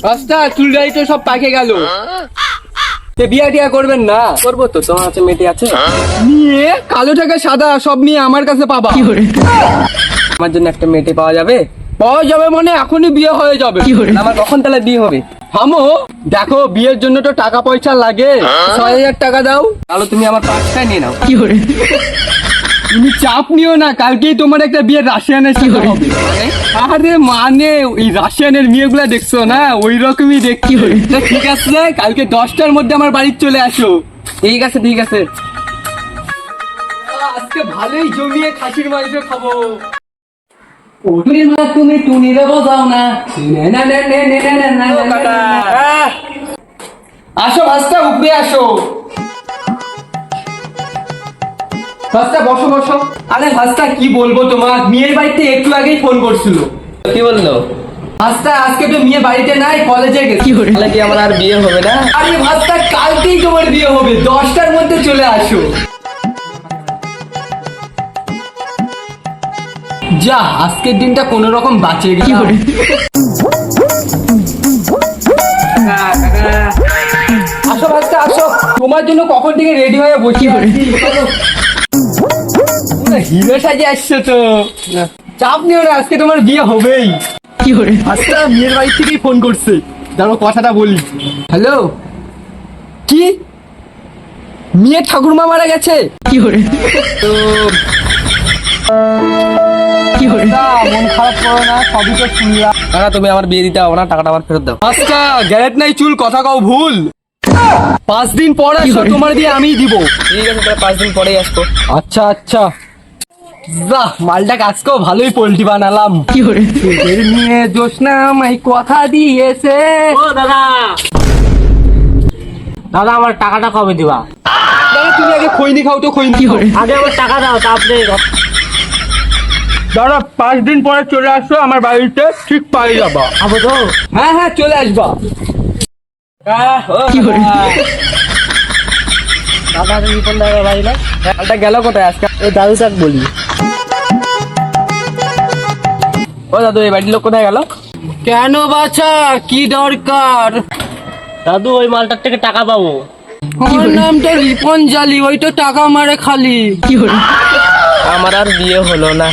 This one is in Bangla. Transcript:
রাস্তা চুলদারি তো সব পাকে গেল, বিয়া টিয়া করবেন না? করবো তো, তোমার কাছে মেয়েটি আছে? নিয়ে কালো টাকা সাদা সব নিয়ে আমার কাছে পাবা। আমার জন্য একটা মেয়েটি পাওয়া যাবে? পাওয়া যাবে মানে এখনই বিয়ে হয়ে যাবে। আমার কখন তাহলে বিয়ে হবে? হামো দেখো, বিয়ের জন্য তো টাকা পয়সা লাগে, 6,000 টাকা দাও। তাহলে তুমি আমার 5টাই নিয়ে নাও। তুমি চাপ নিও না, কালকেই তোমার একটা বিয়ে রাশিয়ানের সাথে হবে। আরে মানে ওই রাশিয়ানের মেয়েগুলা দেখছো না, ওই রকমই দেখি। ঠিক আছে, কালকে 10টার মধ্যে আমার বাড়ি চলে আসো। ঠিক আছে ঠিক আছে। আজকে ভালোই জমিয়ে খাসির মাংস খাবো। তুমি মা তুমি টুনিরে বোঝাও না। আসো ভাস্তা, উপরে আসো। ভাস্তা বসো বসো। আরে ভাস্তা কি বলবো তোমার, মেয়ের বাড়িতে একটু আগেই ফোন করছিল। কি বললো? ভাস্তা আজকে তো মেয়ে বাড়িতে নাই, কলেজে গেছে। তাহলে কি আমার আর বিয়ে হবে না? আরে ভাস্তা কালকেই তোমার বিয়ে হবে, 10টার মধ্যে চলে আসো। যা, আজকের দিনটা কোন রকম বাঁচে গেল। আসো ভাস্তা আসো, তোমার জন্য কখন থেকে রেডি হয়ে বসে আছি। হিরো সাজে আসছো তো, চাপ নিও না, আজকে তোমার বিয়ে হবেই। ভাস্তা মেয়ের বাড়ি থেকেই ফোন করছে, দাঁড়ো কথাটা বলি। হ্যালো, কি মেয়ে ঠাকুরমা মারা গেছে? তো মন খারাপ করো না, সবই তো শুনলাম। টাকা তুমি আমার বিয়ে দিতে হবে না, টাকাটা আমার ফেরত দাও। আচ্ছা গ্যারেট নাই চুল, কথা কও ভুল। 5 দিন পরে আসো, তোমার দিয়ে আমিই দিব। ঠিক আছে, তাহলে 5 দিন পরেই আসবো। আচ্ছা আচ্ছা। বাহ, মালটা আজকেও ভালোই পোল্ট্রি বানালাম। এর নিয়ে জোসনা আমায় কথা দিয়েছে। ও দাদা, দাদা আমার টাকাটা কবে দিবা? দাদা তুমি আগে খৈনি খাও তো, খৈনি খাও। আগে আমার টাকা দাও, তারপরে দাদা 5 দিন পরে চলে আসো আমার বাড়িতে, ঠিক পাই যাবা। খাবো তো। হ্যাঁ হ্যাঁ চলে আসবা। দাদা রিপন দাদা বাড়ি না, মালটা গেল কোথায় আজকে? ওই দাদু চাক বলি। ও দাদু, এই বাড়ির লোক কোথায় গেল? কেন বাছা, কি দরকার? দাদু ওই মালটার থেকে টাকা পাবো। আমার নাম তো রিপন জালি, ওই তো টাকা মারে খালি। আমার আর বিয়ে হলো না।